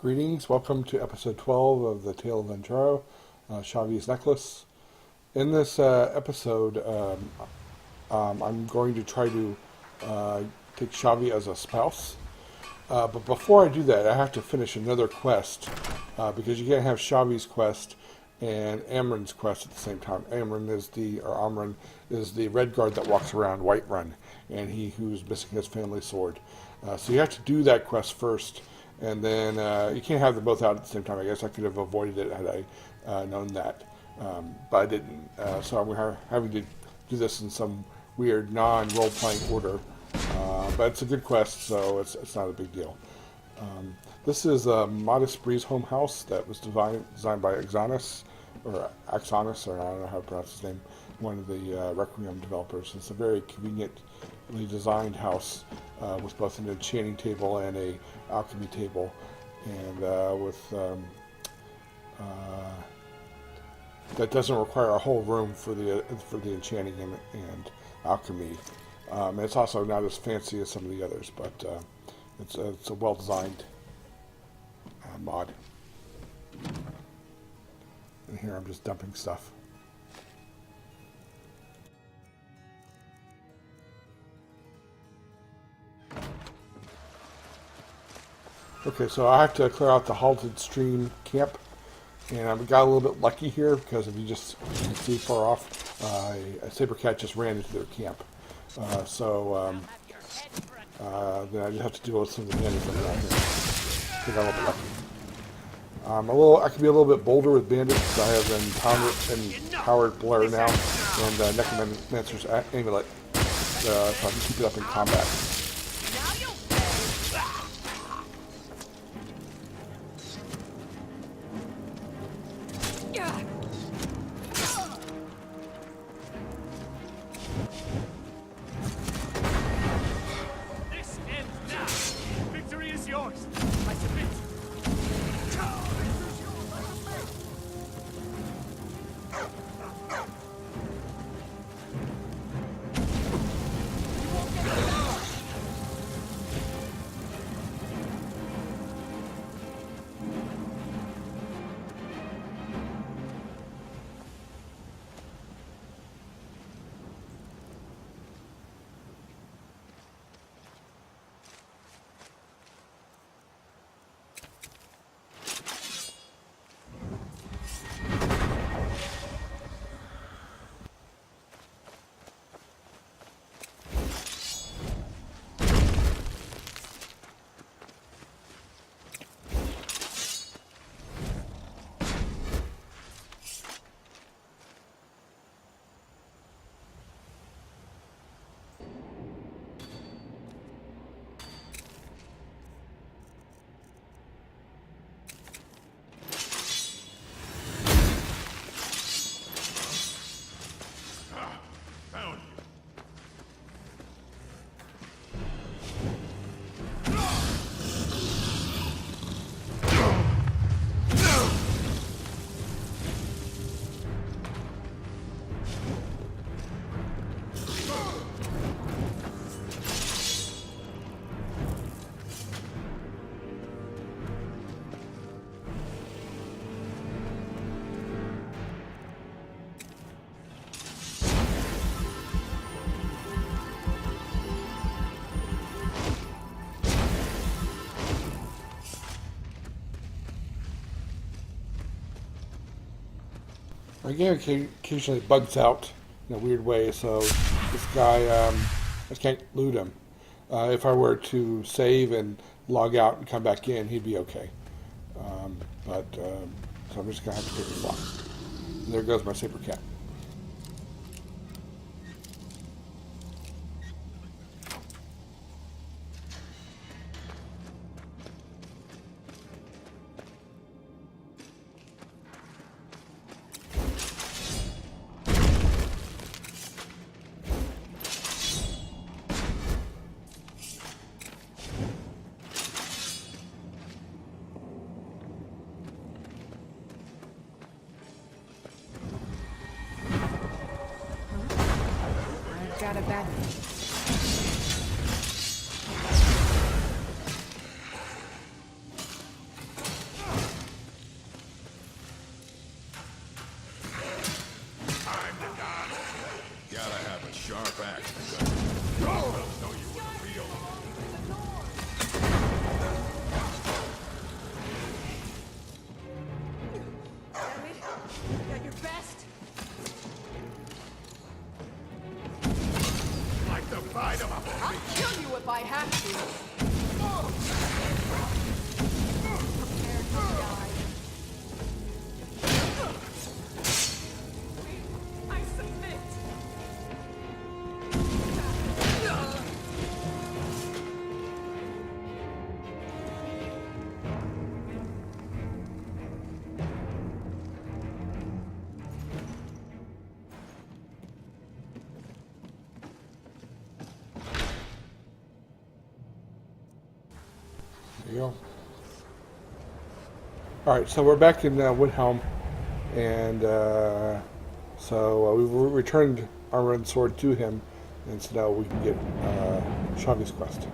Greetings, welcome to episode 12 of the Tale of Anjorro, Shahvee's Neckalce. In this episode, I'm going to try to take Shahvee as a spouse. But before I do that, I have to finish another quest, because you can't have Shahvee's quest and Amren's quest at the same time. Amren is the red guard that walks around Whiterun, and he who's missing his family sword. So you have to do that quest first. And then you can't have them both out at the same time. I guess I could have avoided it had I known that, but I didn't. So I'm having to do this in some weird non-role-playing order. But it's a good quest, so it's not a big deal. This is a Modest Breeze home house that was designed by Axonis, or I don't know how to pronounce his name, one of the Requiem developers. It's a very conveniently designed house with both an enchanting table and a alchemy table, and that doesn't require a whole room for the enchanting and alchemy. And it's also not as fancy as some of the others, but it's a well designed mod. And here I'm just dumping stuff. Okay, so I have to clear out the halted stream camp, and I got a little bit lucky here because if you just see far off, a saber cat just ran into their camp. Then I just have to deal with some of the bandits that are around here. I got a little bit lucky. I can be a little bit bolder with bandits because I have empowered Blair now and Necromancer's Amulet, so I can keep it up in combat. My game occasionally bugs out in a weird way, so this guy, I can't loot him. If I were to save and log out and come back in, he'd be okay. So I'm just going to have to take this off. And there goes my saber cat. Got a bad There you go. Alright, so we're back in Woodhelm, and so we've returned Armor and Sword to him, and so now we can get Shahvee's quest.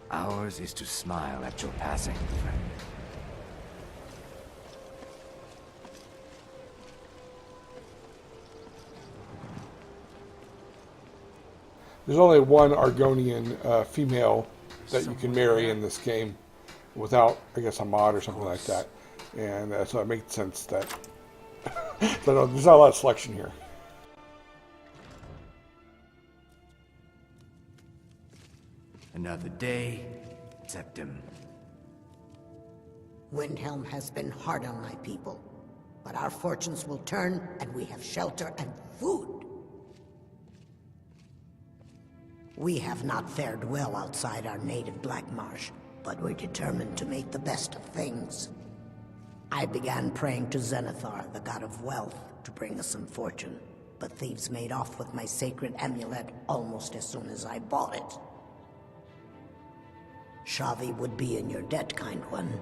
Ours is to smile at your passing, friend. There's only one Argonian female that you can marry in this game without, I guess, a mod or something like that. And so it makes sense that there's not a lot of selection here. Another day, Septim. Windhelm has been hard on my people, but our fortunes will turn, and we have shelter and food. We have not fared well outside our native Black Marsh, but we're determined to make the best of things. I began praying to Zenithar, the god of wealth, to bring us some fortune, but thieves made off with my sacred amulet almost as soon as I bought it. Shahvee would be in your debt, kind one.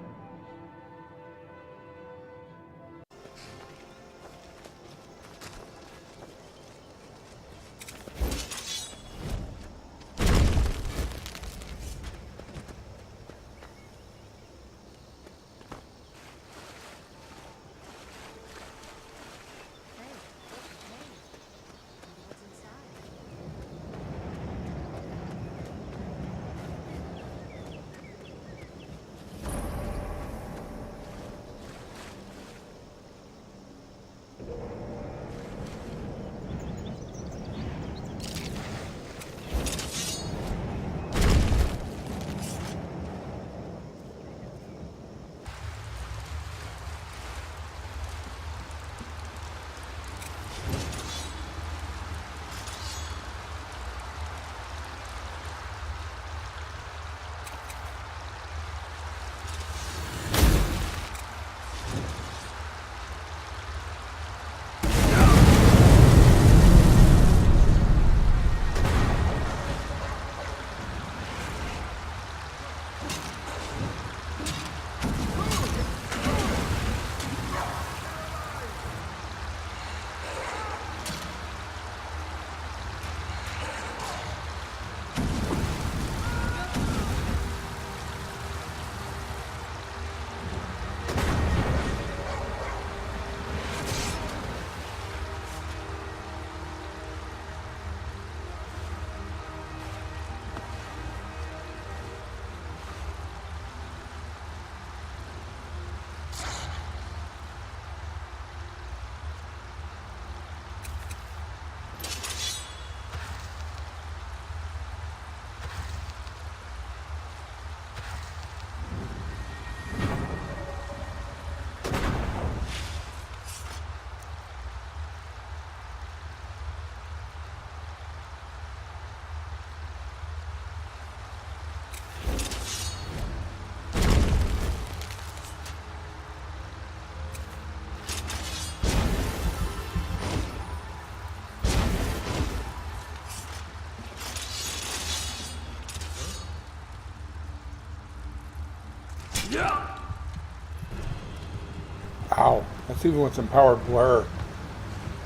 Ow. That's even with empowered blur.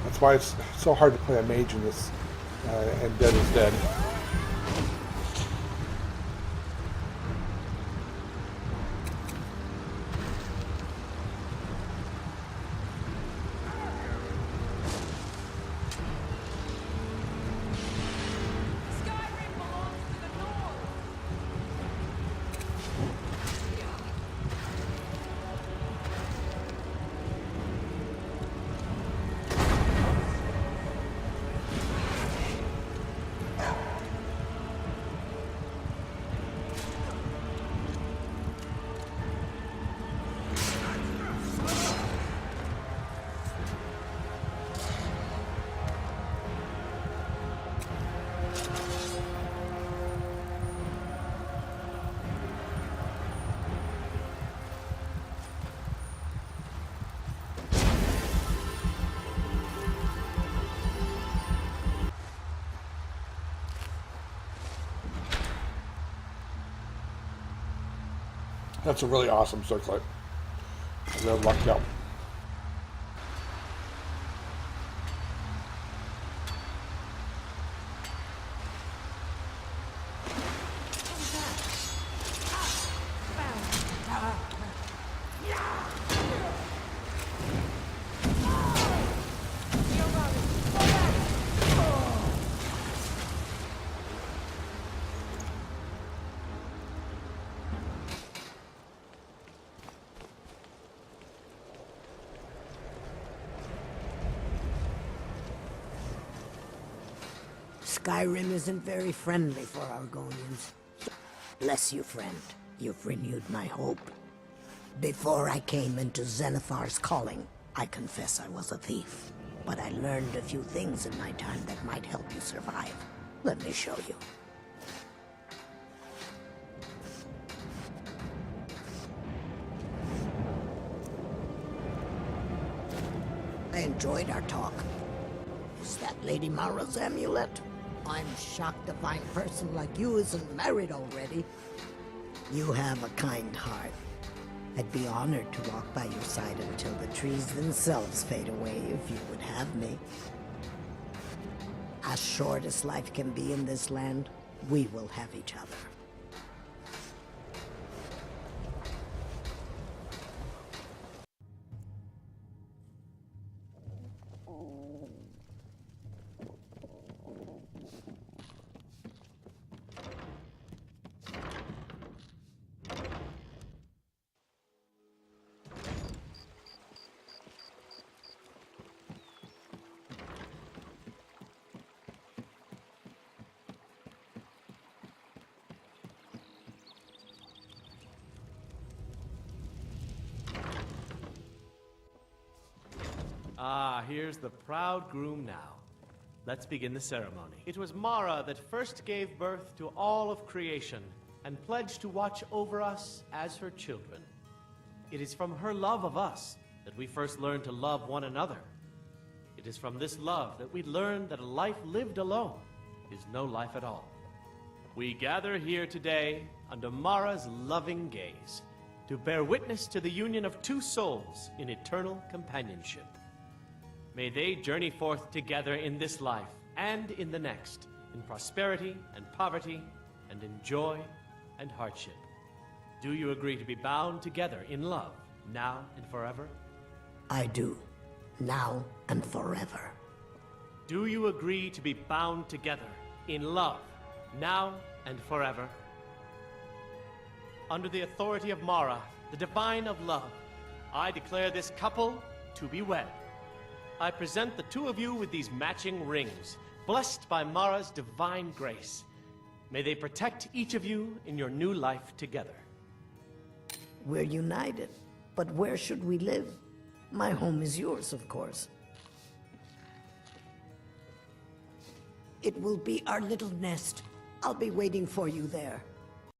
That's why it's so hard to play a mage in this, and Dead is Dead. Skyrim belongs to the North. That's a really awesome circlet. I really lucked out. Skyrim isn't very friendly for Argonians. Bless you, friend. You've renewed my hope. Before I came into Zenithar's calling, I confess I was a thief. But I learned a few things in my time that might help you survive. Let me show you. I enjoyed our talk. Is that Lady Mara's amulet? I'm shocked a fine person like you isn't married already. You have a kind heart. I'd be honored to walk by your side until the trees themselves fade away if you would have me. As short as life can be in this land, we will have each other. Ah, here's the proud groom now. Let's begin the ceremony. It was Mara that first gave birth to all of creation and pledged to watch over us as her children. It is from her love of us that we first learned to love one another. It is from this love that we learn that a life lived alone is no life at all. We gather here today under Mara's loving gaze to bear witness to the union of two souls in eternal companionship. May they journey forth together in this life and in the next, in prosperity and poverty, and in joy and hardship. Do you agree to be bound together in love, now and forever? I do. Now and forever. Do you agree to be bound together in love, now and forever? Under the authority of Mara, the divine of love, I declare this couple to be wed. I present the two of you with these matching rings, blessed by Mara's divine grace. May they protect each of you in your new life together. We're united, but where should we live? My home is yours, of course. It will be our little nest. I'll be waiting for you there.